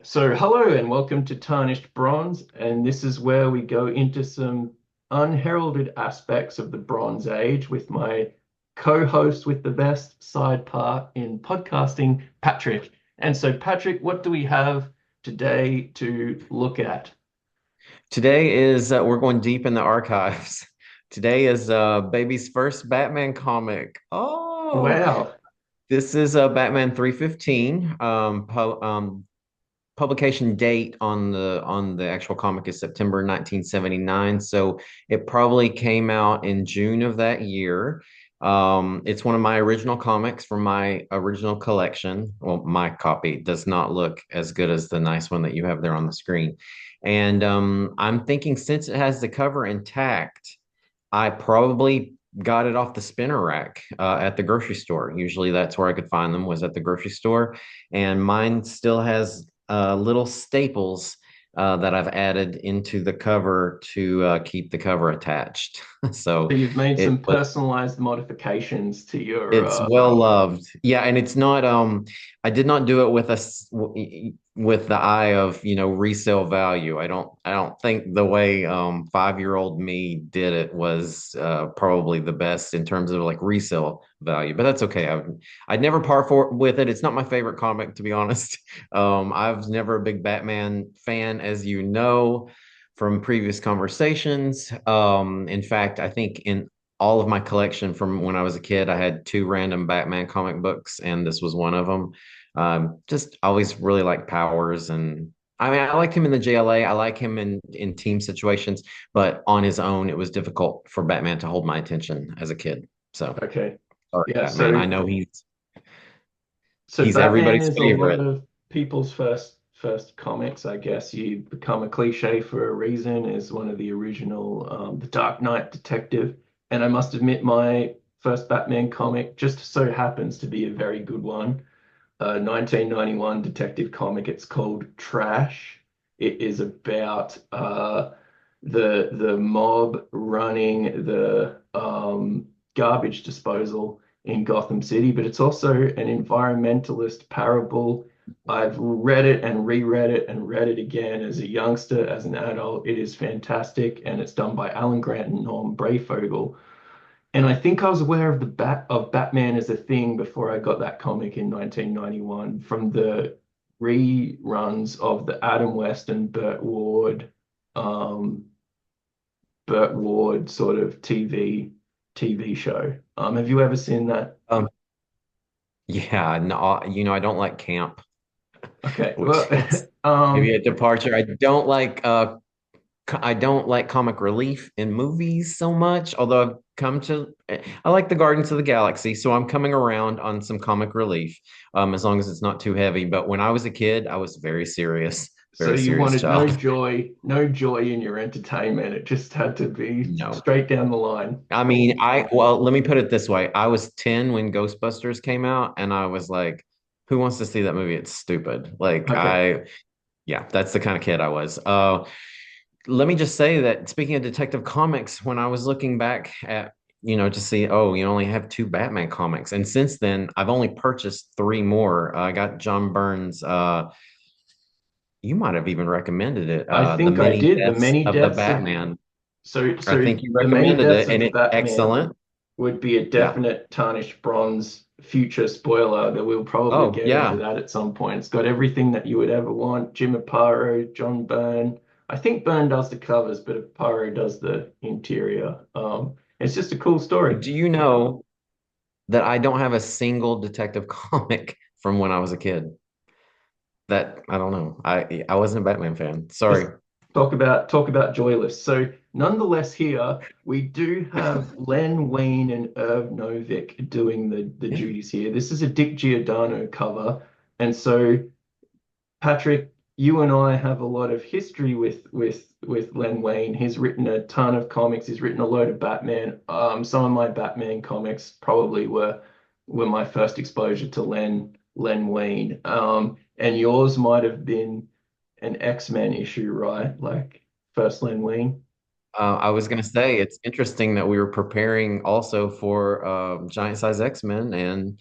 So, hello and welcome to Tarnished Bronze. And this is where we go into some unheralded aspects of the Bronze Age with my co-host with the best side part in podcasting, Patrick. And so, Patrick, what do we have today to look at? Today is we're going deep in the archives. Today is baby's first Batman comic. Oh, Wow. this is Batman 315. Publication date on the actual comic is September 1979. So it probably came out in June of that year. It's one of my original comics from my original collection. Well, my copy does not look as good as the nice one that you have there on the screen. And I'm thinking since it has the cover intact, I probably got it off the spinner rack at the grocery store. Usually that's where I could find them was at the grocery store. And mine still has little staples that I've added into the cover to keep the cover attached. So So you've made it some was personalized modifications to your it's well loved. Yeah, and it's not I did not do it with with the eye of, resale value. I don't think the way 5-year-old me did it was probably the best in terms of like resale value, but that's okay. I'd never par for with it. It's not my favorite comic, to be honest. I was never a big Batman fan, as you know from previous conversations. In fact, I think in all of my collection from when I was a kid. I had two random Batman comic books, and this was one of them. Just always really liked Powers, and I mean, I liked him in the JLA. I like him in team situations, but on his own, it was difficult for Batman to hold my attention as a kid. So okay. sorry, Yeah, Batman. so I know So he's Batman everybody's is a lot favorite. of people's first comics, I guess. You become a cliche for a reason as one of the original The Dark Knight detective. And I must admit, my first Batman comic just so happens to be a very good one. 1991 detective comic. It's called Trash. It is about the mob running the garbage disposal in Gotham City, but it's also an environmentalist parable. I've read it and reread it and read it again as a youngster, as an adult. It is fantastic, and it's done by Alan Grant and Norm Brayfogle. And I think I was aware of the Batman as a thing before I got that comic in 1991 from the reruns of the Adam West and um, Burt Ward sort of TV show. Have you ever seen that? Um, yeah, no, I don't like camp, Okay, which well, is maybe a departure. I don't like comic relief in movies so much, although I like the Guardians of the Galaxy, so I'm coming around on some comic relief, as long as it's not too heavy. But when I was a kid, I was so very you serious wanted no child. joy, no joy in your entertainment. It just had to be No. straight down the line. I mean, well, let me put it this way. I was 10 when Ghostbusters came out, and I was like, who wants to see that movie? It's stupid. Okay. Yeah, that's the kind of kid I was. Let me just say that speaking of Detective Comics, when I was looking back at, to see, oh, you only have two Batman comics. And since then, I've only purchased three more. I got John Byrne's, you might have even recommended it, I The think I Many did. The Deaths many of the deaths of Batman. I so think you the many recommended deaths it, of and the it's Batman excellent. would be a Yeah. definite tarnished bronze future spoiler that we'll probably Oh, get into yeah. that at some point. It's got everything that you would ever want. Jim Aparo, John Byrne. I think Byrne does the covers, but Aparo does the interior. It's just a cool story. Do you know that I don't have a single detective comic from when I was a kid? That I don't know. I wasn't a Batman fan. Just Sorry. talk about joyless. So nonetheless, here we do have Len Wein and Irv Novick doing the Yeah. duties here. This is a Dick Giordano cover, and so Patrick, you and I have a lot of history with Len Wein. He's written a ton of comics. He's written a load of Batman. Some of my Batman comics probably were my first exposure to Len Wein. And yours might have been an X-Men issue, right? Like first Len Wein. I was going to say it's interesting that we were preparing also for Giant Size X-Men, and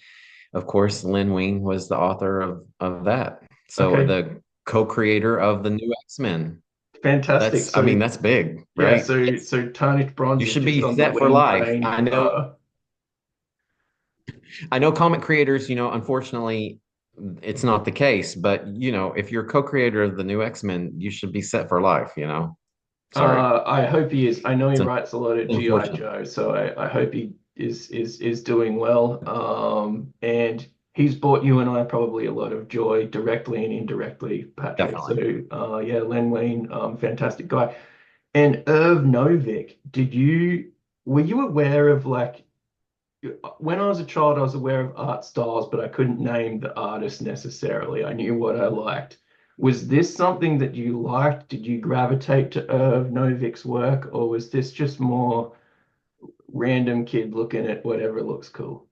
of course, Len Wein was the author of that. So Okay. co-creator of the new X-Men. Fantastic. That's, I mean, So that's big, yeah, right? so Tarnished Bronze You is should just be on the set for Len life. Wein. I know comic creators, unfortunately, it's not the case, but if you're co-creator of the new X-Men, you should be set for life. Sorry. I hope he is. I know he It's writes a lot of GI unfortunate. Joe, so I hope he is doing well. And he's brought you and I probably a lot of joy directly and indirectly, Patrick. So Definitely. yeah, Len Wein, fantastic guy. And Irv Novick, were you aware of like when I was a child, I was aware of art styles, but I couldn't name the artist necessarily. I knew what I liked. Was this something that you liked? Did you gravitate to Irv Novick's work, or was this just more random kid looking at whatever looks cool?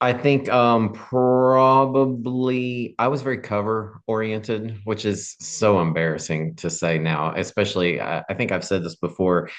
I think probably I was very cover oriented, which is so embarrassing to say now, especially I think I've said this before.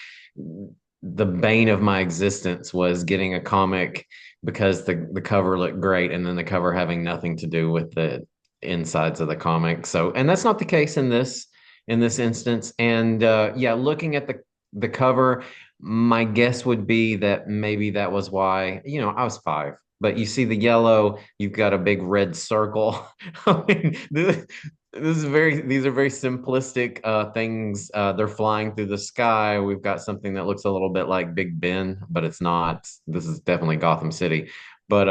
The bane of my existence was getting a comic because the cover looked great and then the cover having nothing to do with the insides of the comic. So, and that's not the case in this instance. And yeah, looking at the cover, my guess would be that maybe that was why, I was five. But you see the yellow, you've got a big red circle. I mean, these are very simplistic things. They're flying through the sky. We've got something that looks a little bit like Big Ben, but it's not. This is definitely Gotham City. But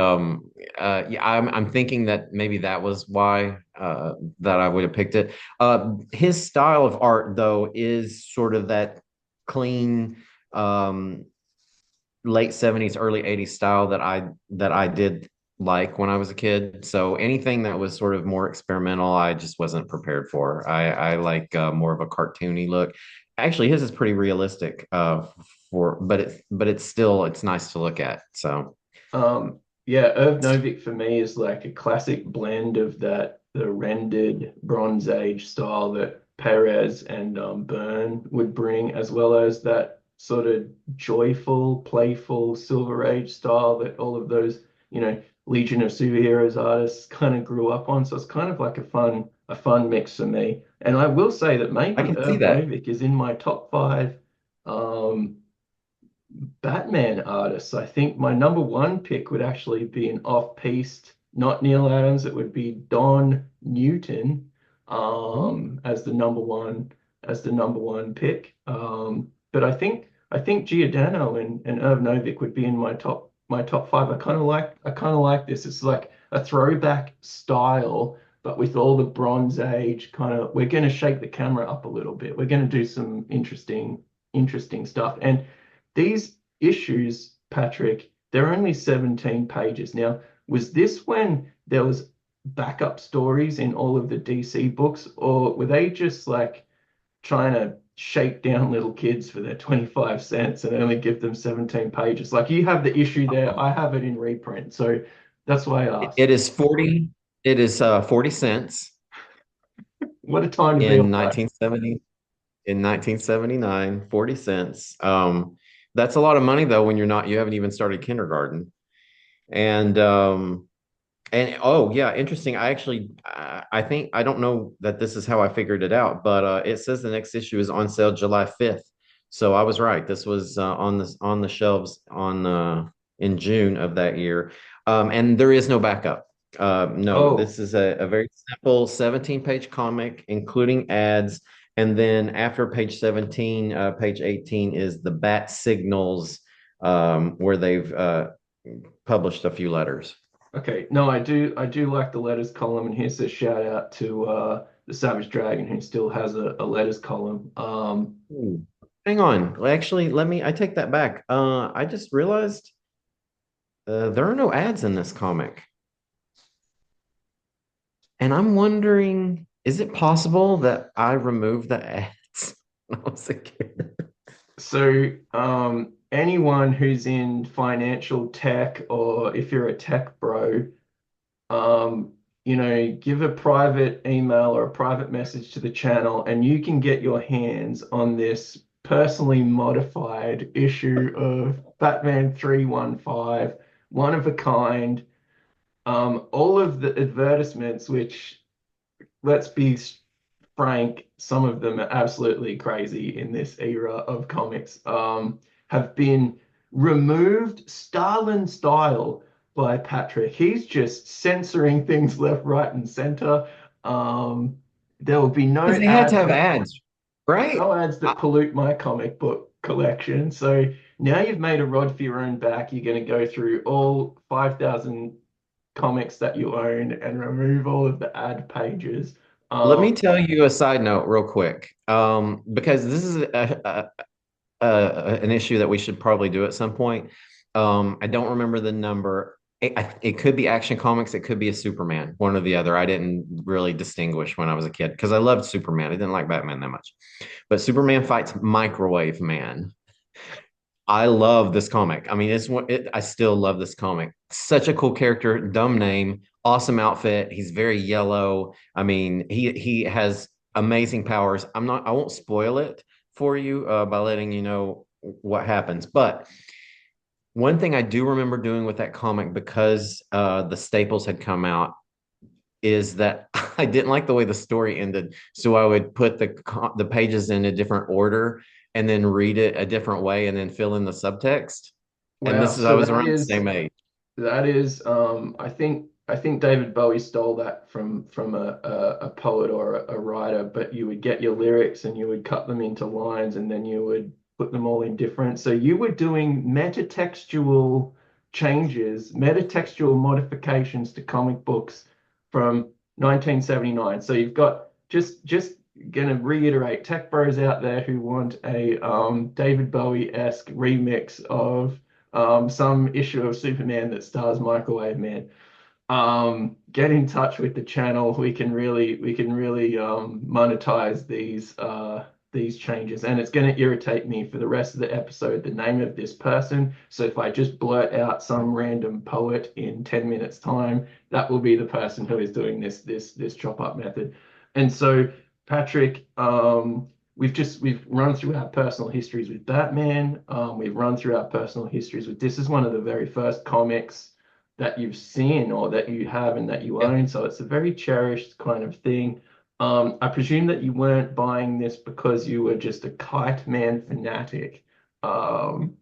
yeah, I'm thinking that maybe that was why that I would have picked it. His style of art, though, is sort of that clean, um, late 70s, early 80s style that I did like when I was a kid. So anything that was sort of more experimental, I just wasn't prepared for. I like more of a cartoony look. Actually, his is pretty realistic but it's still it's nice to look at. So Yeah, Irv Novick for me is like a classic blend of the rendered Bronze Age style that Perez and Byrne would bring, as well as that sort of joyful, playful Silver Age style that all of those, Legion of Superheroes artists kind of grew up on. So it's kind of like a fun mix for me. And I will say that I maybe can see Irv that. Novick is in my top five um, Batman artists. I think my number one pick would actually be an off-piste, not Neil Adams. It would be Don Newton, as the number one pick. But I think Giordano and Irv Novick would be in my top five. I kind of like this. It's like a throwback style, but with all the Bronze Age kind of. We're going to shake the camera up a little bit. We're going to do some interesting stuff. And these issues, Patrick, they're only 17 pages. Now, was this when there was backup stories in all of the DC books, or were they just like trying to shake down little kids for their 25 cents and only give them 17 pages? Like you have the issue there, I have it in reprint. So that's why I asked. It is 40 cents What a time to be in alive. 1970 in 1979, 40 cents. That's a lot of money though when you haven't even started kindergarten. And oh yeah, interesting. I think I don't know that this is how I figured it out, but it says the next issue is on sale July 5th. So I was right. This was on the shelves on in June of that year. And there is no backup. No, Oh, this is a very simple 17-page comic, including ads. And then after page 17, page 18 is the bat signals, where they've published a few letters. okay. No, I do like the letters column, and here's a shout out to the Savage Dragon who still has a letters column. Ooh. Hang on. Well, actually, I take that back. I just realized there are no ads in this comic. And I'm wondering, is it possible that I removed the ads when I was a kid? So, anyone who's in financial tech, or if you're a tech bro, give a private email or a private message to the channel, and you can get your hands on this personally modified issue of Batman 315, one of a kind. All of the advertisements, which let's be frank, some of them are absolutely crazy in this era of comics, have been removed Stalin style by Patrick. He's just censoring things left, right, and center. Um, there will be no Because they had to ads have that ads, right? no ads that I, pollute my comic book collection. So now you've made a rod for your own back. You're going to go through all 5,000 comics that you own and remove all of the ad pages. Let me Um, tell you a side note real quick, because this is an issue that we should probably do at some point. I don't remember the number. It could be Action Comics. It could be a Superman, one or the other. I didn't really distinguish when I was a kid because I loved Superman. I didn't like Batman that much. But Superman fights Microwave Man. I love this comic. I mean, I still love this comic. Such a cool character, dumb name, awesome outfit. He's very yellow. I mean, he has amazing powers. I won't spoil it for you by letting you know what happens. But one thing I do remember doing with that comic because the staples had come out is that I didn't like the way the story ended. So I would put the pages in a different order and then read it a different way and then fill in the subtext. And wow. I So was around the same age. that is I think David Bowie stole that from a poet or a writer, but you would get your lyrics and you would cut them into lines and then you would put them all in different. So you were doing metatextual changes, metatextual modifications to comic books from 1979. So you've got just gonna reiterate, tech bros out there who want a David Bowie-esque remix of some issue of Superman that stars Microwave Man. Get in touch with the channel. We can really monetize these changes, and it's going to irritate me for the rest of the episode. The name of this person. So if I just blurt out some random poet in 10 minutes time, that will be the person who is doing this chop up method. And so Patrick, we've run through our personal histories with Batman. We've run through our personal histories with this is one of the very first comics that you've seen or that you have and that you Yep. own. So it's a very cherished kind of thing. I presume that you weren't buying this because you were just a Kite Man fanatic. Um,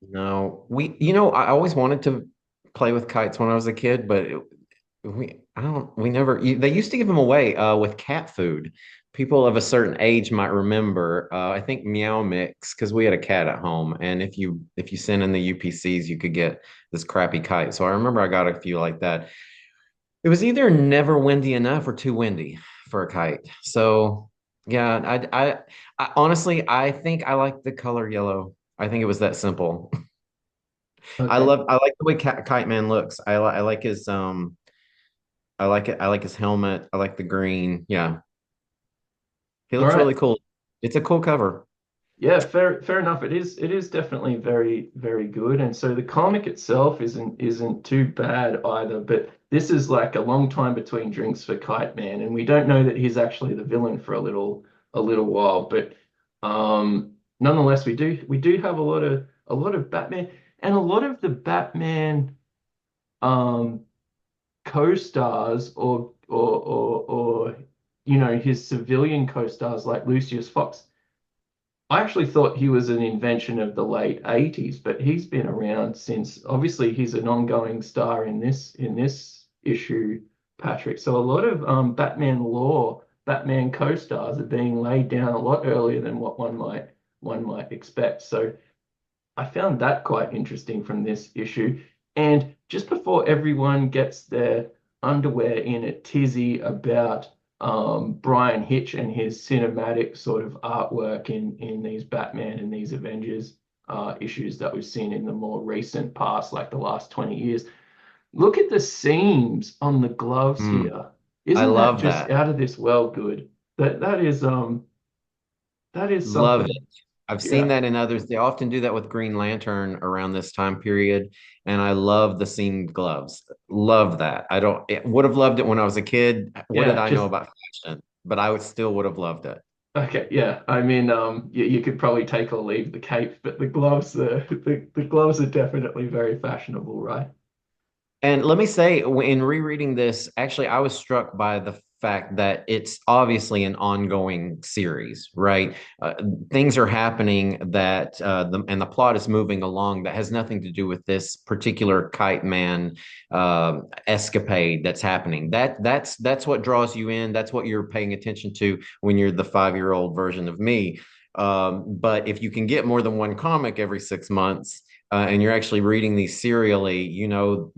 No, I always wanted to play with kites when I was a kid, but I don't, we never, they used to give them away with cat food. People of a certain age might remember, I think Meow Mix, because we had a cat at home. And if you sent in the UPCs, you could get this crappy kite. So I remember I got a few like that. It was either never windy enough or too windy for a kite. So yeah, I honestly, I think I like the color yellow. I think it was that simple. okay. I like the way Kite Man looks. I like his I like it. I like his helmet. I like the green. Yeah, he All looks right. really cool. It's a cool cover. Yeah, fair enough. It is definitely very good. And so the comic itself isn't too bad either, but this is like a long time between drinks for Kite Man, and we don't know that he's actually the villain for a little while. But nonetheless, we do have a lot of Batman and a lot of the Batman um co-stars or his civilian co-stars like Lucius Fox. I actually thought he was an invention of the late 80s, but he's been around since obviously he's an ongoing star in this issue, Patrick. So a lot of Batman lore, Batman co-stars are being laid down a lot earlier than what one might expect. So I found that quite interesting from this issue. And just before everyone gets their underwear in a tizzy about Brian Hitch and his cinematic sort of artwork in these Batman and these Avengers issues that we've seen in the more recent past, like the last 20 years, look at the seams on the gloves Mm, here. I Isn't that love just that. out of this world good? That is Love something. it. I've seen Yeah. that in others. They often do that with Green Lantern around this time period, and I love the seamed gloves. Love that. I don't would have loved it when I was a kid. What did Yeah, I know just about fashion? But I would still would have loved it. okay, yeah. I mean, you could probably take or leave the cape, but the gloves, the gloves are definitely very fashionable, right? And let me say, in rereading this, actually, I was struck by the fact that it's obviously an ongoing series, right? Uh, Things are happening that and the plot is moving along that has nothing to do with this particular Kite Man escapade that's happening. That's what draws you in. That's what you're paying attention to when you're the 5-year-old version of me. But if you can get more than one comic every 6 months, and you're actually reading these serially, you know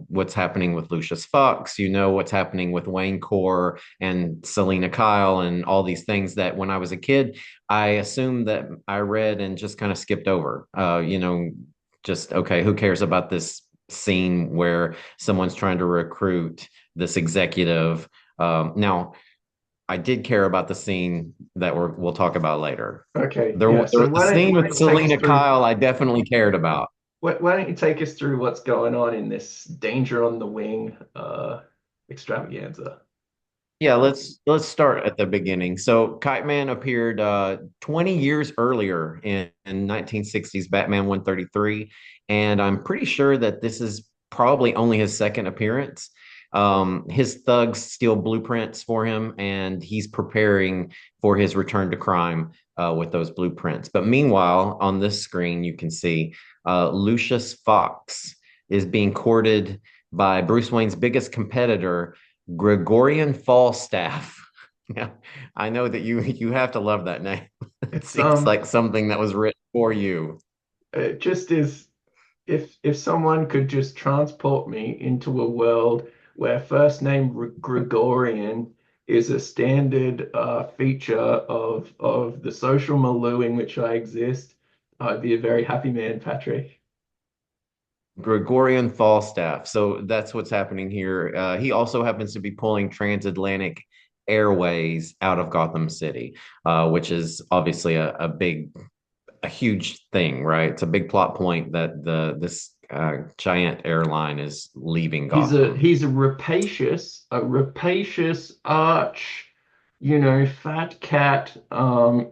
what's happening with Lucius Fox, you know what's happening with Wayne Core and Selena Kyle and all these things that when I was a kid, I assumed that I read and just kind of skipped over. Just okay, who cares about this scene where someone's trying to recruit this executive? Now, I did care about the scene that we'll talk about later. Okay, There, yeah. there So was a scene why with don't you take us Selena through Kyle I definitely cared about. why don't you take us through what's going on in this Danger on the Wing extravaganza? Yeah, let's start at the beginning. So Kite Man appeared 20 years earlier in 1960s Batman 133, and I'm pretty sure that this is probably only his second appearance. His thugs steal blueprints for him, and he's preparing for his return to crime with those blueprints. But meanwhile, on this screen, you can see Lucius Fox is being courted by Bruce Wayne's biggest competitor, Gregorian Falstaff. Yeah, I know that you have to love that name. It It's seems like something that was written for you. it just is if someone could just transport me into a world where first name Gregorian is a standard feature of the social milieu in which I exist, I'd be a very happy man, Patrick. Gregorian Falstaff. So that's what's happening here. He also happens to be pulling transatlantic airways out of Gotham City, which is obviously a huge thing, right? It's a big plot point that this giant airline is leaving Gotham. He's a rapacious arch, fat cat,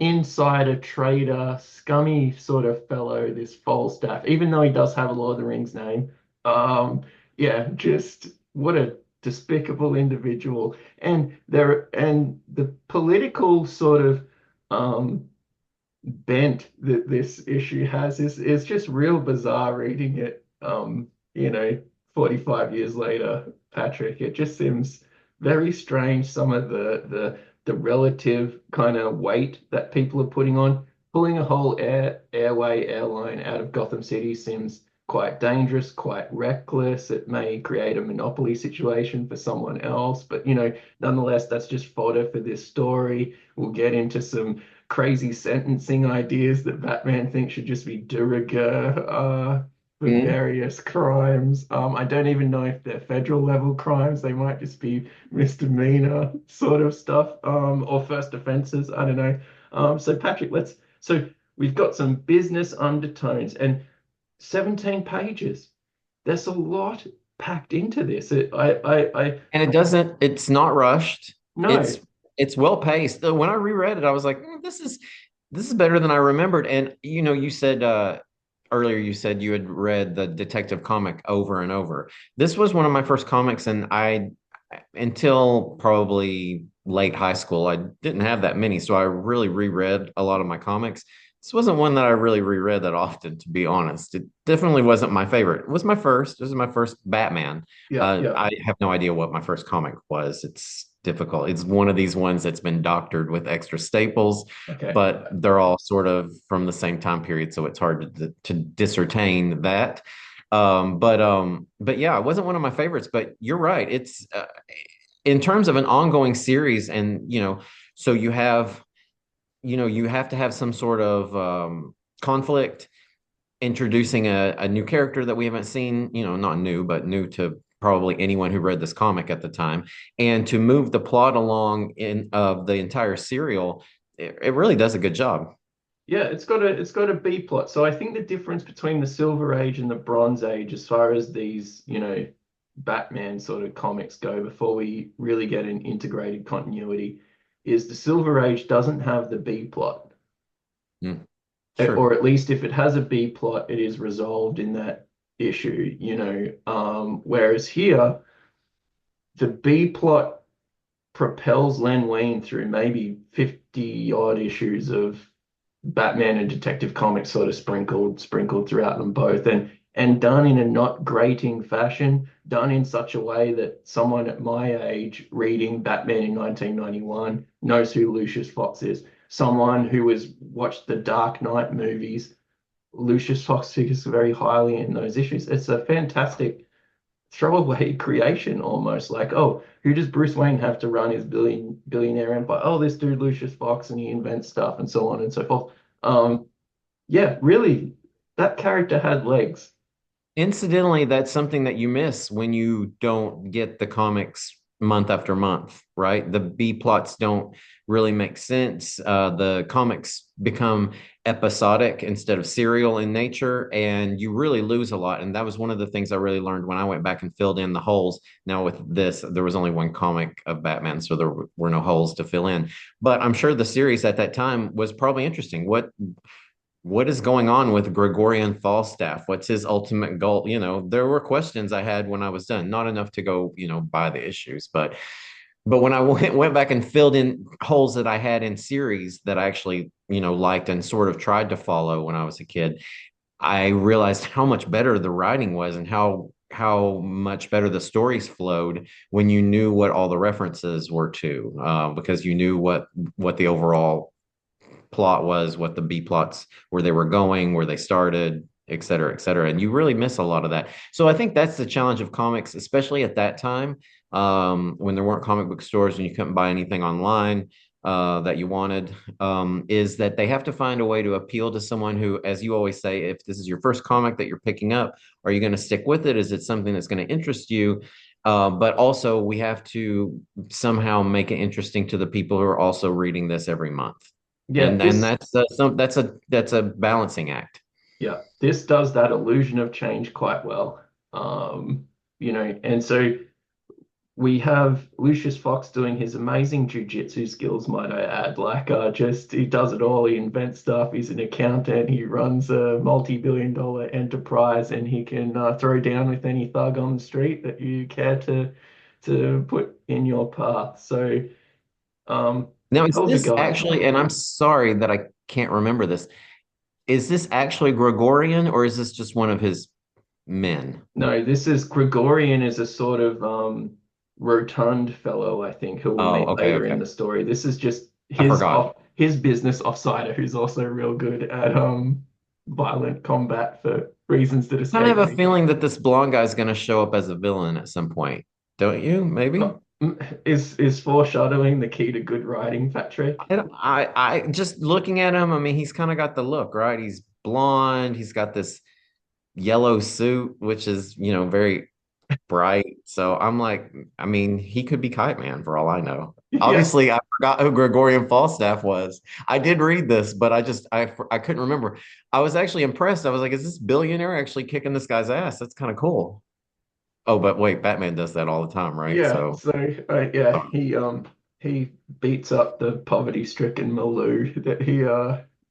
insider trader, scummy sort of fellow, this Falstaff, even though he does have a Lord of the Rings name. Yeah, just what a despicable individual. And the political sort of um bent that this issue has is just real bizarre reading it 45 years later, Patrick. It just seems very strange, some of the relative kind of weight that people are putting on. Pulling a whole airline out of Gotham City seems quite dangerous, quite reckless. It may create a monopoly situation for someone else, but nonetheless, that's just fodder for this story. We'll get into some crazy sentencing ideas that Batman thinks should just be de rigueur for Mhm. various crimes. I don't even know if they're federal level crimes. They might just be misdemeanor sort of stuff, or first offenses. I don't know. So Patrick, so we've got some business undertones and 17 pages. There's a lot packed into this. And it's not rushed. No, It's it's well paced. When I reread it, I was like, this is better than I remembered. And you said earlier you said you had read the detective comic over and over. This was one of my first comics, and I until probably late high school, I didn't have that many, so I really reread a lot of my comics. This wasn't one that I really reread that often, to be honest. It definitely wasn't my favorite. It was my first. This is my first Batman. yeah, yeah. I have no idea what my first comic was. It's difficult. It's one of these ones that's been doctored with extra staples, Okay. but they're all sort of from the same time period, so it's hard to discertain that. But yeah, it wasn't one of my favorites. But you're right. It's in terms of an ongoing series, and so you have to have some sort of conflict introducing a new character that we haven't seen, not new, but new to probably anyone who read this comic at the time. And to move the plot along in of the entire serial, it really does a good job. Yeah, it's got a B plot. So I think the difference between the Silver Age and the Bronze Age, as far as these, Batman sort of comics go, before we really get an integrated continuity, is the Silver Age doesn't have the B plot. Mm, Or sure. at least if it has a B plot, it is resolved in that issue. Whereas here, the B plot propels Len Wein through maybe 50 odd issues of Batman and Detective Comics sort of sprinkled throughout them both, and done in a not grating fashion, done in such a way that someone at my age reading Batman in 1991 knows who Lucius Fox is. Someone who has watched the Dark Knight movies, Lucius Fox figures very highly in those issues. It's a fantastic throwaway creation almost. Like, oh, who does Bruce Wayne have to run his billionaire empire? Oh, this dude Lucius Fox, and he invents stuff and so on and so forth. Um, yeah, really, that character had legs. Incidentally, that's something that you miss when you don't get the comics month after month, right? The B plots don't really make sense. The comics become episodic instead of serial in nature, and you really lose a lot. And that was one of the things I really learned when I went back and filled in the holes. Now, with this, there was only one comic of Batman, so there were no holes to fill in. But I'm sure the series at that time was probably interesting. What is going on with Gregorian Falstaff? What's his ultimate goal? There were questions I had when I was done, not enough to go, buy the issues, but when I went back and filled in holes that I had in series that I actually, liked and sort of tried to follow when I was a kid, I realized how much better the writing was and how much better the stories flowed when you knew what all the references were to, because you knew what the overall plot was, what the B plots, where they were going, where they started, et cetera, et cetera. And you really miss a lot of that. So I think that's the challenge of comics, especially at that time, when there weren't comic book stores and you couldn't buy anything online that you wanted, is that they have to find a way to appeal to someone who, as you always say, if this is your first comic that you're picking up, are you going to stick with it? Is it something that's going to interest you? But also, we have to somehow make it interesting to the people who are also reading this every month, Yeah, and that's a balancing act. this does that illusion of change quite well. And so we have Lucius Fox doing his amazing jujitsu skills, might I add. Like, just he does it all. He invents stuff. He's an accountant. He runs a multi-billion-dollar enterprise, and he can throw down with any thug on the street that you care to put in your path. So, um, Now, is hell of a this guy. actually, and I'm sorry that I can't remember this, is this actually Gregorian or is this just one of his men? No, this is Gregorian is a sort of rotund fellow, I think, who we'll Oh, meet okay, later in okay. the story. This is just I forgot. his business offsider, who's also real good at violent combat for reasons that I kind of escape have a me. feein that this blonde guy's going to show up as a villain at some point. Don't you? Maybe? Is foreshadowing the key to good writing, Patrick? I just looking at him, I mean, he's kind of got the look, right? He's blonde. He's got this yellow suit, which is, very bright. So I'm like, I mean, he could be Kite Man for all I know. Yeah, Obviously, I forgot who Gregorian Falstaff was. I did read this, but I couldn't remember. I was actually impressed. I was like, is this billionaire actually kicking this guy's ass? That's kind of cool. Oh, but wait, Batman does that all the time, right? yeah. So, So yeah, um, he beats up the poverty-stricken Malou that he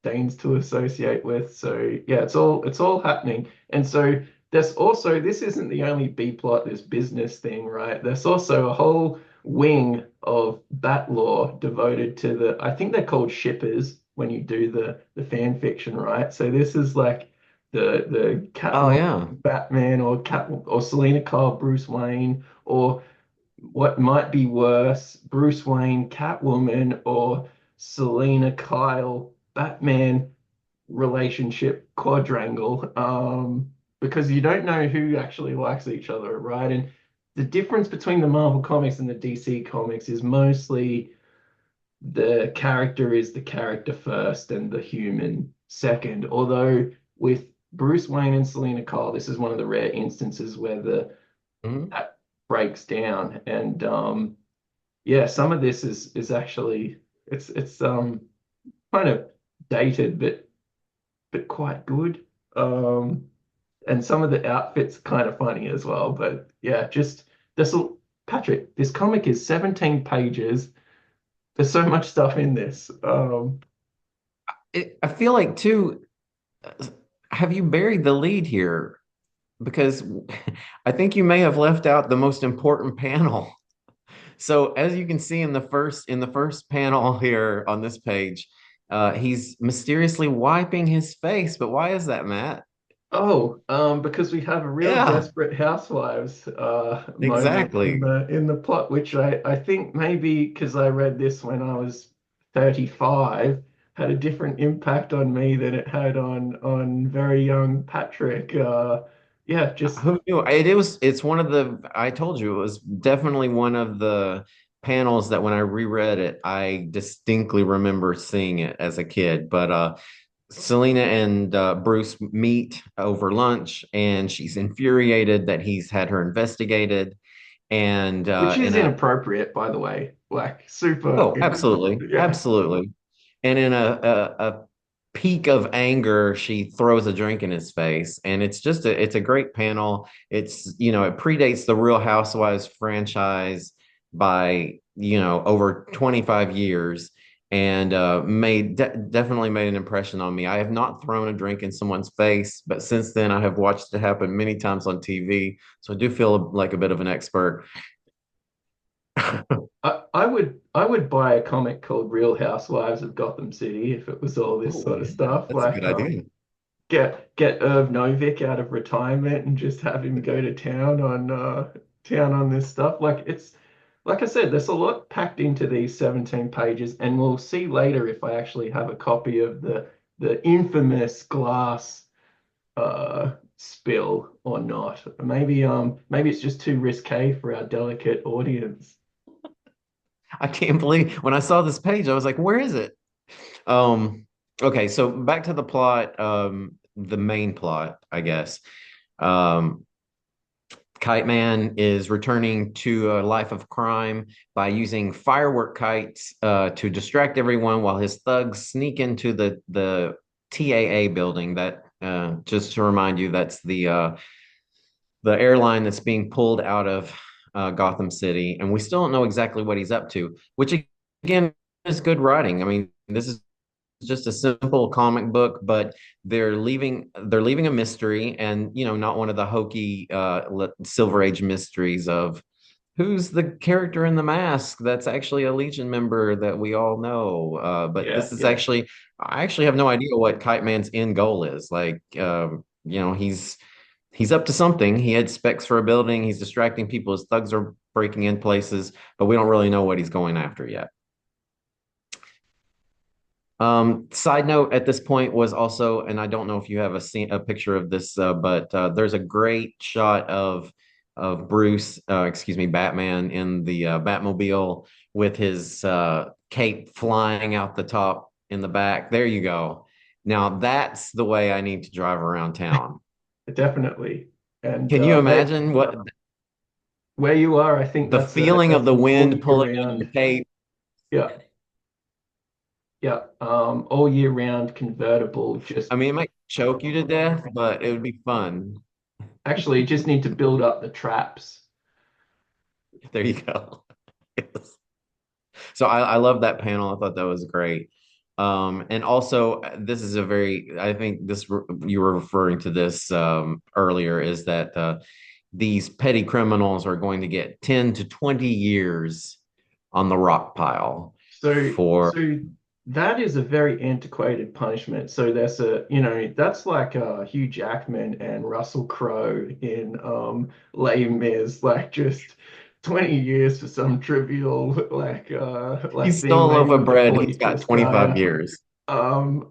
deigns to associate with. So yeah, it's all happening. And so there's also this isn't the only B plot, this business thing, right? There's also a whole wing of bat lore devoted to I think they're called shippers when you do the fan fiction, right? So this is like the oh Catwoman yeah. Batman or Cat or Selena Kyle Bruce Wayne or what might be worse, Bruce Wayne, Catwoman, or Selena Kyle, Batman relationship quadrangle, because you don't know who actually likes each other, right? And the difference between the Marvel comics and the DC comics is mostly the character is the character first and the human second. Although with Bruce Wayne and Selena Kyle, this is one of the rare instances where Mhm. that breaks down. And yeah, some of this is actually it's kind of dated but quite good. Um and some of the outfits kind of funny as well. But yeah, just this will Patrick, this comic is 17 pages. There's so much stuff in this. I feel like too, have you buried the lead here? Because I think you may have left out the most important panel. So as you can see in the first panel here on this page, he's mysteriously wiping his face. But why is that, Matt? Oh, because we have a real Yeah, desperate housewives moment in exactly. the plot, which I think maybe because I read this when I was 35, had a different impact on me than it had on very young Patrick. Yeah, just Who knew? It's one of the, I told you, it was definitely one of the panels that when I reread it, I distinctly remember seeing it as a kid. But Selena and Bruce meet over lunch, and she's infuriated that he's had her investigated. And which in is a inappropriate, by the way. Like super, Oh, absolutely, yeah. absolutely. And in a peak of anger, she throws a drink in his face, and it's a great panel. It's it predates the Real Housewives franchise by over 25 years, and definitely made an impression on me. I have not thrown a drink in someone's face, but since then I have watched it happen many times on TV, so I do feel like a bit of an expert. I would buy a comic called Real Housewives of Gotham City if it was all this Oh, sort of stuff. that's a good Like idea. get Irv Novick out of retirement and just have him go to town on this stuff. Like it's like I said, there's a lot packed into these 17 pages, and we'll see later if I actually have a copy of the infamous glass spill or not. Maybe it's just too risque for our delicate audience. I can't believe when I saw this page, I was like, where is it? Um, okay, so back to the plot, the main plot, I guess. Um, Kite Man is returning to a life of crime by using firework kites to distract everyone while his thugs sneak into the TAA building. That just to remind you, that's the airline that's being pulled out of Gotham City, and we still don't know exactly what he's up to, which again is good writing. I mean, this is just a simple comic book, but they're leaving a mystery, and not one of the hokey Silver Age mysteries of who's the character in the mask that's actually a Legion member that we all know. But Yeah, this is yeah. actually, I actually have no idea what Kite Man's end goal is. Like, he's up to something. He had specs for a building. He's distracting people. His thugs are breaking in places, but we don't really know what he's going after yet. Side note at this point was also, and I don't know if you have a picture of this, but there's a great shot of Bruce, excuse me, Batman in the Batmobile with his cape flying out the top in the back. There you go. Now that's the way I need to drive around town. Definitely. And Can you imagine what where you are, I think the that's a feeling of that's the an all wind year pulling on round. your cape? Yeah, yeah. All year round convertible. Just I mean, it might choke you to death, but it would be fun. actually just need to build up the traps. There you go. Yes. So I love that panel. I thought that was great. And also, this is a very, I think you were referring to this earlier, is that these petty criminals are going to get 10 to 20 years on the rock pile So for, so that is a very antiquated punishment. So there's that's like Hugh Jackman and Russell Crowe in Les Mis, like just 20 years for some trivial he like thing. stole a loaf Maybe of we could bread, police he's got this 25 guy. years. I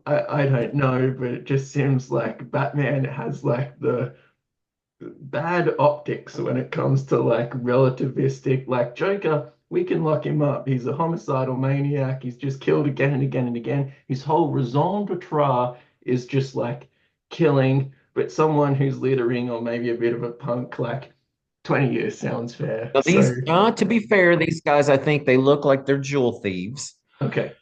don't know, but it just seems like Batman has like the bad optics when it comes to like relativistic, like Joker, we can lock him up. He's a homicidal maniac. He's just killed again and again and again. His whole raison d'etre is just like killing, but someone who's littering or maybe a bit of a punk, like 20 years sounds fair. Now, So, to be fair, these guys, I think they look like they're jewel thieves, okay.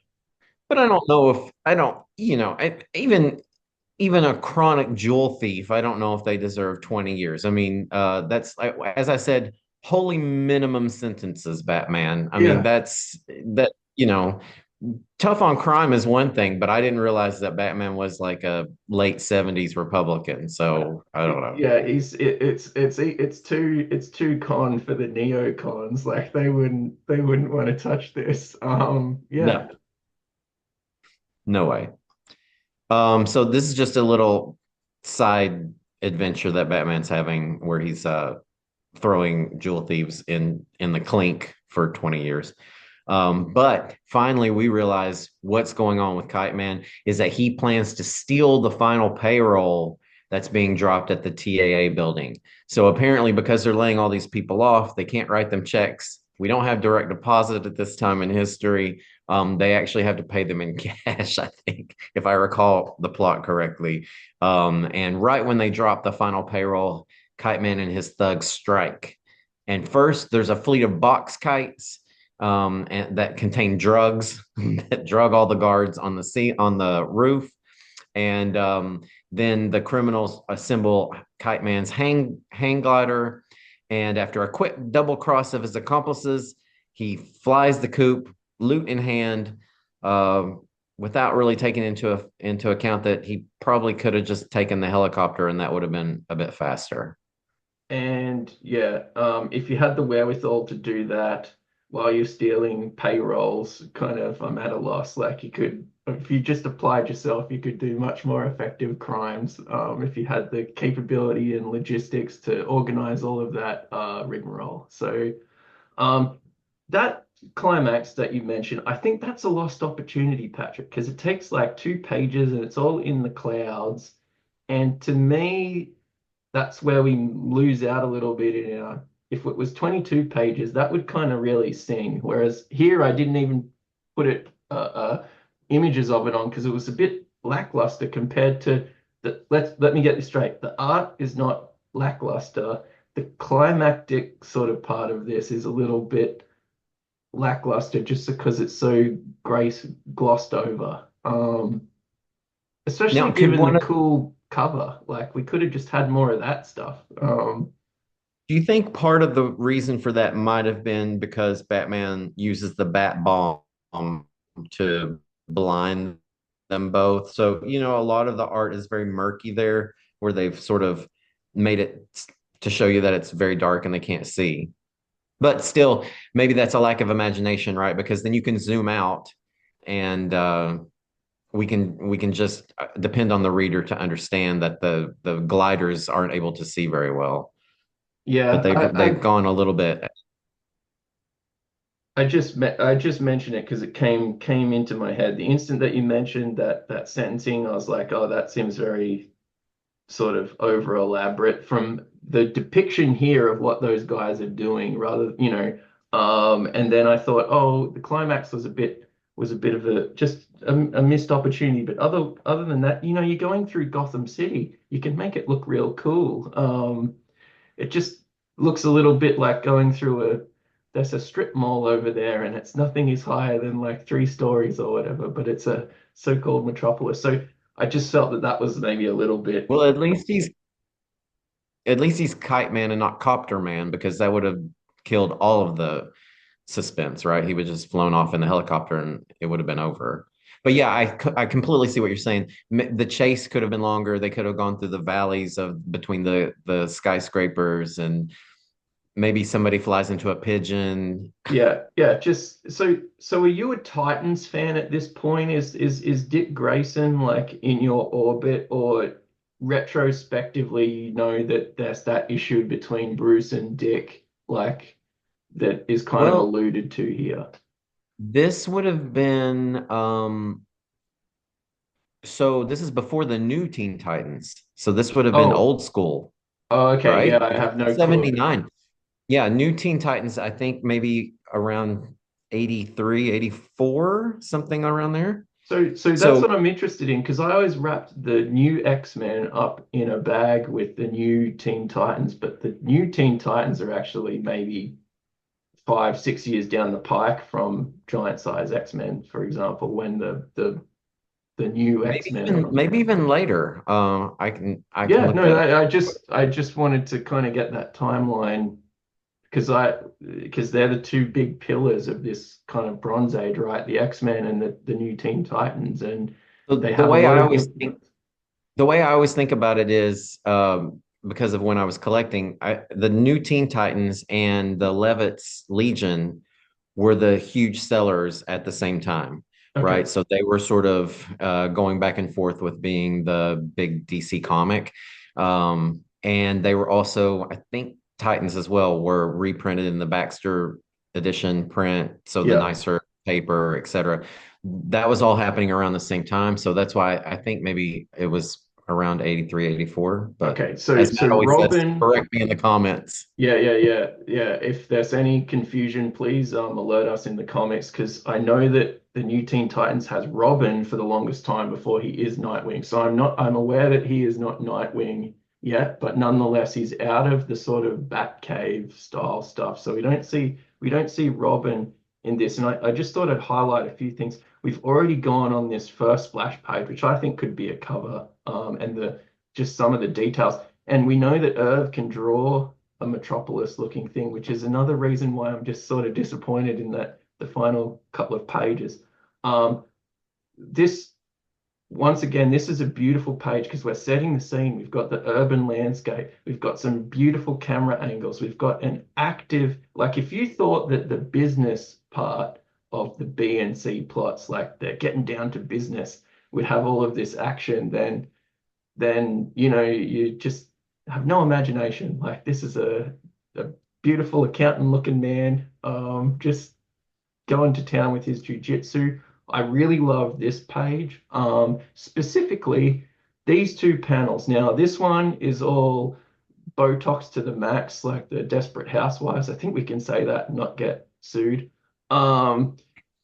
but I don't know if, I don't, even a chronic jewel thief, I don't know if they deserve 20 years. I mean, as I said, holy minimum sentences, Batman. I mean, Yeah. that's that, tough on crime is one thing, but I didn't realize that Batman was like a late 70s Republican. So I don't know. Yeah, it's too con for the neocons. Like they wouldn't want to touch this. Yeah. No, no way. So this is just a little side adventure that Batman's having where he's throwing jewel thieves in the clink for 20 years. But finally, we realize what's going on with Kite Man is that he plans to steal the final payroll that's being dropped at the TAA building. So apparently, because they're laying all these people off, they can't write them checks. We don't have direct deposit at this time in history. They actually have to pay them in cash, I think, if I recall the plot correctly. And right when they drop the final payroll, Kite Man and his thugs strike. And first, there's a fleet of box kites and that contain drugs that drug all the guards on the on the roof. And then the criminals assemble Kite Man's hang glider. And after a quick double cross of his accomplices, he flies the coop, loot in hand, uh, without really taking into account that he probably could have just taken the helicopter, and that would have been a bit faster. And yeah, if you had the wherewithal to do that while you're stealing payrolls, kind of, I'm at a loss. Like you could, if you just applied yourself, you could do much more effective crimes. If you had the capability and logistics to organize all of that rigmarole. So um, that climax that you mentioned, I think that's a lost opportunity, Patrick, because it takes like 2 pages and it's all in the clouds. And to me, that's where we lose out a little bit in our, if it was 22 pages, that would kind of really sing. Whereas here, I didn't even put images of it on because it was a bit lackluster compared to the, let me get this straight. The art is not lackluster. The climactic sort of part of this is a little bit lackluster just because it's so grace glossed over. Especially Now, could given the one of cool cover. Like we could have just had more of that stuff. Do you think part of the reason for that might have been because Batman uses the bat bomb to blind them both? So, a lot of the art is very murky there, where they've sort of made it to show you that it's very dark and they can't see. But still, maybe that's a lack of imagination, right? Because then you can zoom out and we can just depend on the reader to understand that the gliders aren't able to see very well, but yeah, they've gone a little bit. I just mentioned it because it came into my head. The instant that you mentioned that sentencing, I was like, oh, that seems very sort of over elaborate from the depiction here of what those guys are doing, rather, and then I thought, oh, the climax was a bit of a just a missed opportunity. But other than that, you're going through Gotham City, you can make it look real cool. It just looks a little bit like going through there's a strip mall over there and it's nothing is higher than like 3 stories or whatever, but it's a so-called metropolis. So I just felt that that was maybe a little bit, Well, at least he's Kite Man and not Copter Man, because that would have killed all of the suspense, right? He would just flown off in the helicopter and it would have been over. But yeah, I completely see what you're saying. The chase could have been longer. They could have gone through the valleys of between the skyscrapers, and maybe somebody flies into a pigeon. yeah, yeah. Just so are you a Titans fan at this point? Is Dick Grayson like in your orbit, or retrospectively, you know that there's that issue between Bruce and Dick, like that is kind of Well, alluded to here? this would have been so this is before the new Teen Titans. So this would have been Oh, old school, oh, okay, yeah, right? I have no clue. 79. Yeah, new Teen Titans, I think maybe around 83, 84, something around there. So that's So what I'm interested in because I always wrapped the new X-Men up in a bag with the new Teen Titans, but the new Teen Titans are actually maybe 5, 6 years down the pike from Giant Size X-Men, for example, when the new maybe X-Men are even on. maybe even later. I can Yeah, look no, that up. I just wanted to kind of get that timeline because they're the two big pillars of this kind of Bronze Age, right? The X-Men and the new Teen Titans, and The, they the have a way lot I of always think influence. the way I always think about it is because of when I was collecting, the new Teen Titans and the Levitt's Legion were the huge sellers at the same time, right? Okay, So they were sort of going back and forth with being the big DC comic. And they were also, I think, Titans as well were reprinted in the Baxter edition print, so the yeah. nicer paper, etc. That was all happening around the same time. So that's why I think maybe it was around 83, 84. But Okay, so as so Matt always says, Robin. correct me in the comments. Yeah. If there's any confusion, please alert us in the comments because I know that the new Teen Titans has Robin for the longest time before he is Nightwing. So I'm aware that he is not Nightwing yet, but nonetheless he's out of the sort of Batcave style stuff. So we don't see Robin in this. And I just thought I'd highlight a few things. We've already gone on this first splash page, which I think could be a cover, and the just some of the details. And we know that Irv can draw a metropolis looking thing, which is another reason why I'm just sort of disappointed in that the final couple of pages. This Once again, this is a beautiful page because we're setting the scene. We've got the urban landscape. We've got some beautiful camera angles. We've got an active, like if you thought that the business part of the B and C plots, like they're getting down to business, would have all of this action, then you just have no imagination. Like this is a beautiful accountant looking man, just going to town with his jujitsu. I really love this page, specifically these two panels. Now, this one is all Botox to the max, like the Desperate Housewives. I think we can say that and not get sued. Um,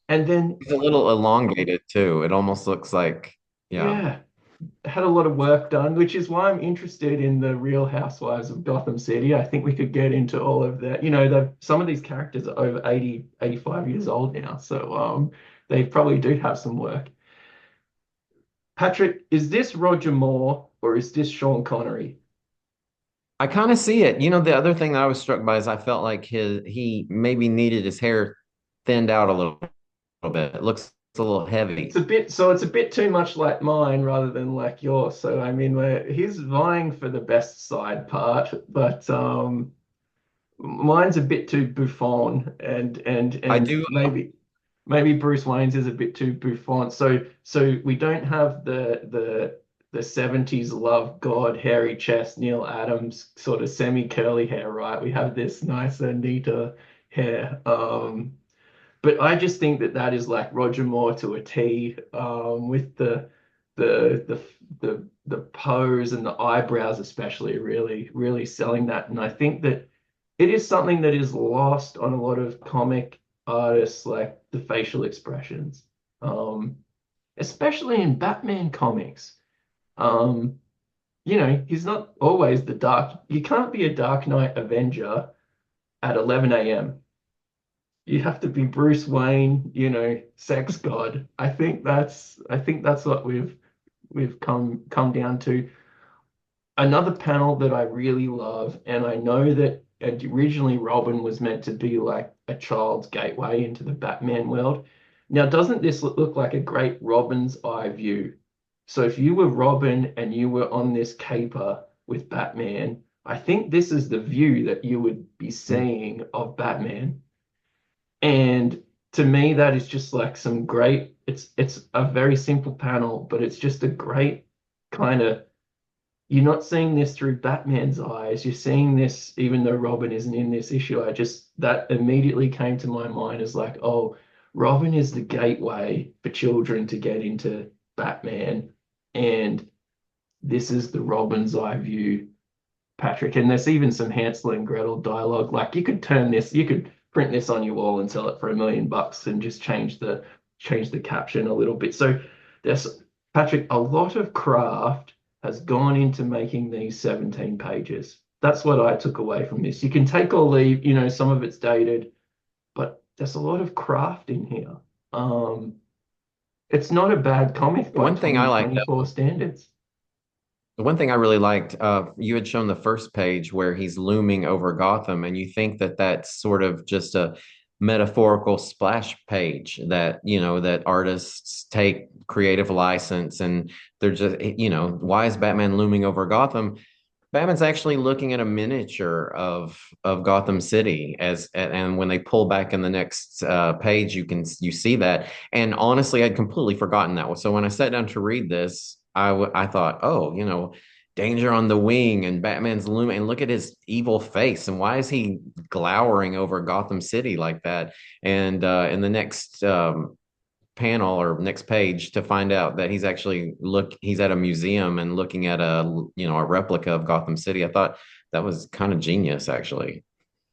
and then, It's a little elongated too. It almost looks like, yeah. yeah, had a lot of work done, which is why I'm interested in the Real Housewives of Gotham City. I think we could get into all of that. Some of these characters are over 80, 85 years old now, so they probably do have some work. Patrick, is this Roger Moore or is this Sean Connery? I kind of see it. The other thing that I was struck by is I felt like he maybe needed his hair thinned out a little bit. It looks a little heavy. It's a bit too much like mine rather than like yours. So I mean, he's vying for the best side part, but mine's a bit too Buffon, I and do. maybe Bruce Wayne's is a bit too Buffon. So we don't have the 70s love God, hairy chest, Neil Adams sort of semi curly hair, right? We have this nicer, neater hair. But I just think that that is like Roger Moore to a T, with the the the pose and the eyebrows especially really selling that. And I think that it is something that is lost on a lot of comic artists, like the facial expressions, um, especially in Batman comics. Um, he's not always the dark. You can't be a Dark Knight Avenger at 11 a.m. You have to be Bruce Wayne, sex god. I think that's what we've come down to. Another panel that I really love, and I know that originally Robin was meant to be like a child's gateway into the Batman world. Now, doesn't this look like a great Robin's eye view? So if you were Robin and you were on this caper with Batman, I think this is the view that you would be seeing of Batman. And to me, that is just like some great, it's a very simple panel, but it's just a great kind of, you're not seeing this through Batman's eyes. You're seeing this even though Robin isn't in this issue. That immediately came to my mind as like, oh, Robin is the gateway for children to get into Batman. And this is the Robin's eye view, Patrick. And there's even some Hansel and Gretel dialogue. Like you could print this on your wall and sell it for $1 million and just change the caption a little bit. So there's, Patrick, a lot of craft has gone into making these 17 pages. That's what I took away from this. You can take or leave, some of it's dated, but there's a lot of craft in here. Um, it's not a bad comic by One thing I like 2024 standards. The one thing I really liked, you had shown the first page where he's looming over Gotham, and you think that that's sort of just a metaphorical splash page that, that artists take creative license and they're just, why is Batman looming over Gotham? Batman's actually looking at a miniature of Gotham City and when they pull back in the next page, you see that. And honestly, I'd completely forgotten that. So when I sat down to read this, I thought, oh, danger on the wing and Batman's looming, and look at his evil face, and why is he glowering over Gotham City like that? And in the next panel or next page to find out that he's at a museum and looking at a replica of Gotham City. I thought that was kind of genius actually.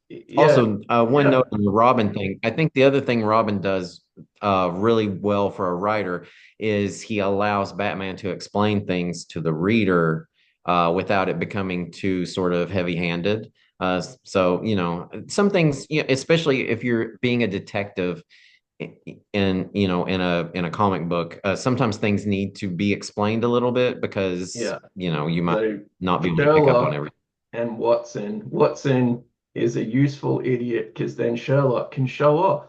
Yeah, Also, one yeah, note on the Robin thing. I think the other thing Robin does really well for a writer is he allows Batman to explain things to the reader without it becoming too sort of heavy-handed. So, some things, especially if you're being a detective, in a comic book, sometimes things need to be explained a little bit because yeah. you might So not be able to pick up on Sherlock everything. and Watson. Watson is a useful idiot because then Sherlock can show off.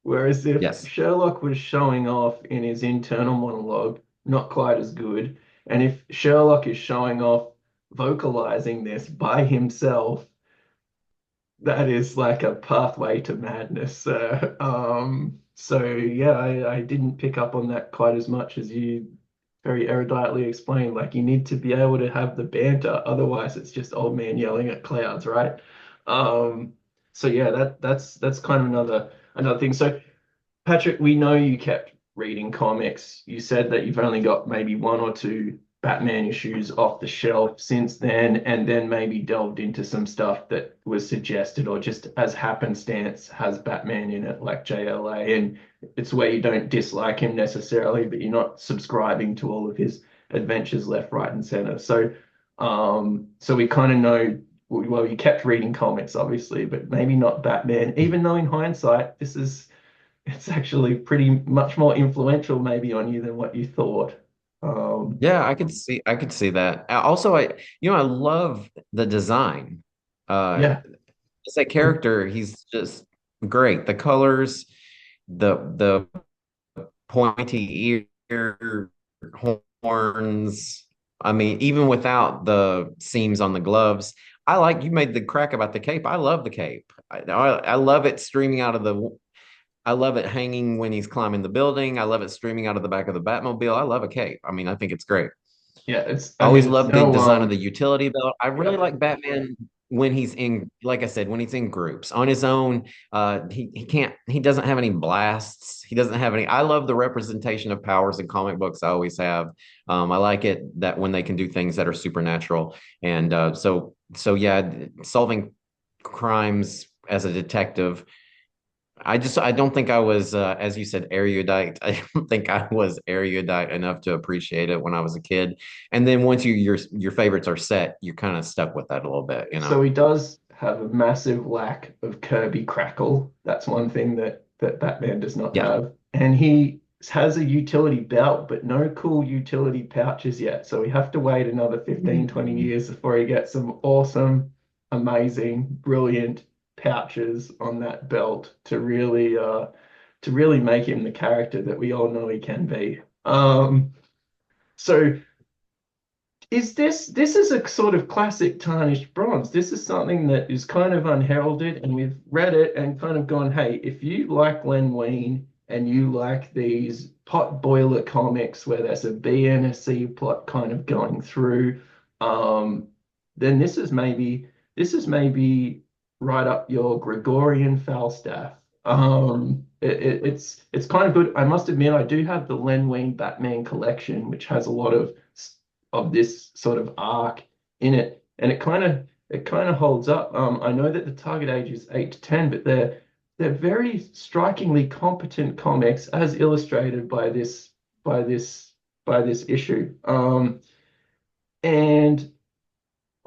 Whereas if Yes. Sherlock was showing off in his internal monologue, not quite as good. And if Sherlock is showing off vocalizing this by himself, that is like a pathway to madness. So yeah, I didn't pick up on that quite as much as you very eruditely explained. Like you need to be able to have the banter, otherwise it's just old man yelling at clouds, right? Um, so yeah, that's kind of another thing. So Patrick, we know you kept reading comics. You said that you've only got maybe one or two Batman issues off the shelf since then, and then maybe delved into some stuff that was suggested or just as happenstance has Batman in it, like JLA. And it's where you don't dislike him necessarily, but you're not subscribing to all of his adventures left, right, and center. So we kind of know, well, you kept reading comics, obviously, but maybe not Batman, even though in hindsight, it's actually pretty much more influential maybe on you than what you thought. Yeah, I could see that. Also, I love the design. Uh, Yeah, as a character, he's just great. The colors, the pointy ear horns. I mean, even without the seams on the gloves, you made the crack about the cape. I love the cape. I love it streaming out of the. I love it hanging when he's climbing the building. I love it streaming out of the back of the Batmobile. I love a cape. I mean, I think it's great. yeah. I I mean, always it's love the no, design of the utility belt. I really yeah. like Batman when he's in, like I said, when he's in groups. On his own, he doesn't have any blasts. He doesn't have any. I love the representation of powers in comic books. I always have. I like it that when they can do things that are supernatural. And so yeah, solving crimes as a detective. I don't think I was, as you said, erudite. I don't think I was erudite enough to appreciate it when I was a kid. And then once your favorites are set, you're kind of stuck with that a little bit, you So know? he does have a massive lack of Kirby crackle. That's one thing that Batman does not Yeah. have. And he has a utility belt, but no cool utility pouches yet. So we have to wait another 15, 20 Mm. years before he gets some awesome, amazing, brilliant pouches on that belt to really make him the character that we all know he can be. So this is a sort of classic tarnished bronze. This is something that is kind of unheralded, and we've read it and kind of gone, hey, if you like Len Wein and you like these pot boiler comics where there's a B and a C plot kind of going through, um, then this is maybe right up your Gregorian Falstaff. It's kind of good. I must admit, I do have the Len Wein Batman collection, which has a lot of this sort of arc in it, and it kind of holds up. I know that the target age is 8 to 10, but they're very strikingly competent comics as illustrated by this by this issue. And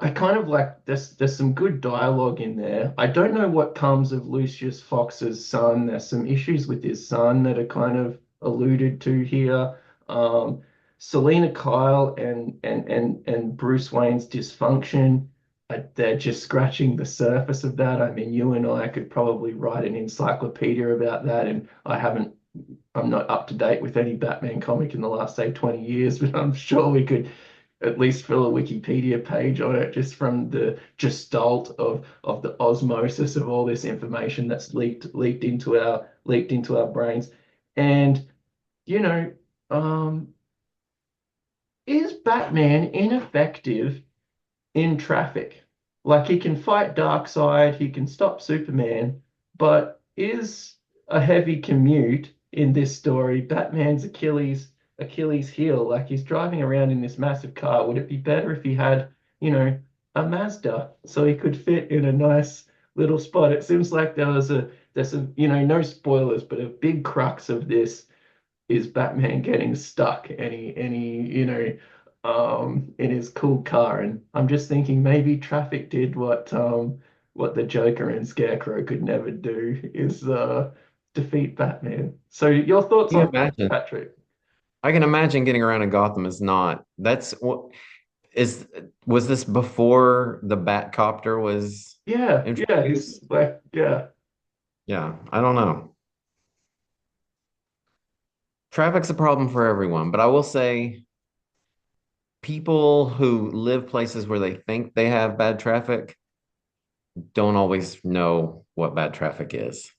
I kind of like there's some good dialogue in there. I don't know what comes of Lucius Fox's son. There's some issues with his son that are kind of alluded to here. Selena Kyle and Bruce Wayne's dysfunction, they're just scratching the surface of that. I mean, you and I could probably write an encyclopedia about that, and I'm not up to date with any Batman comic in the last, say, 20 years, but I'm sure we could at least fill a Wikipedia page on it just from the gestalt of the osmosis of all this information that's leaked into our brains. And you know, um, is Batman ineffective in traffic? Like he can fight Darkseid, he can stop Superman, but is a heavy commute in this story Batman's Achilles heel? Like he's driving around in this massive car. Would it be better if he had, you know, a Mazda so he could fit in a nice little spot? It seems like there's a, no spoilers, but a big crux of this is Batman getting stuck in his cool car. And I'm just thinking maybe traffic did what the Joker and Scarecrow could never do is defeat Batman. So your thoughts Can you on that, imagine? Patrick? I can imagine getting around in Gotham is not. That's what is. Was this before the Batcopter was Yeah, introduced? yeah. Yeah, I don't know. Traffic's a problem for everyone, but I will say people who live places where they think they have bad traffic don't always know what bad traffic is.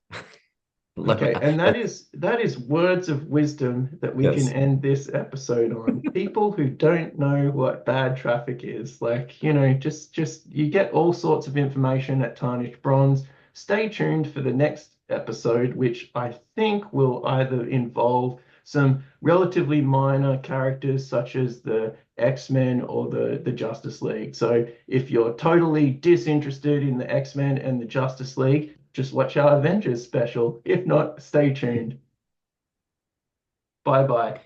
Okay, and That's, that is words of wisdom that we can yes. end this episode on. People who don't know what bad traffic is, like, just you get all sorts of information at Tarnished Bronze. Stay tuned for the next episode, which I think will either involve some relatively minor characters such as the X-Men or the Justice League. So if you're totally disinterested in the X-Men and the Justice League, just watch our Avengers special. If not, stay tuned. Bye bye.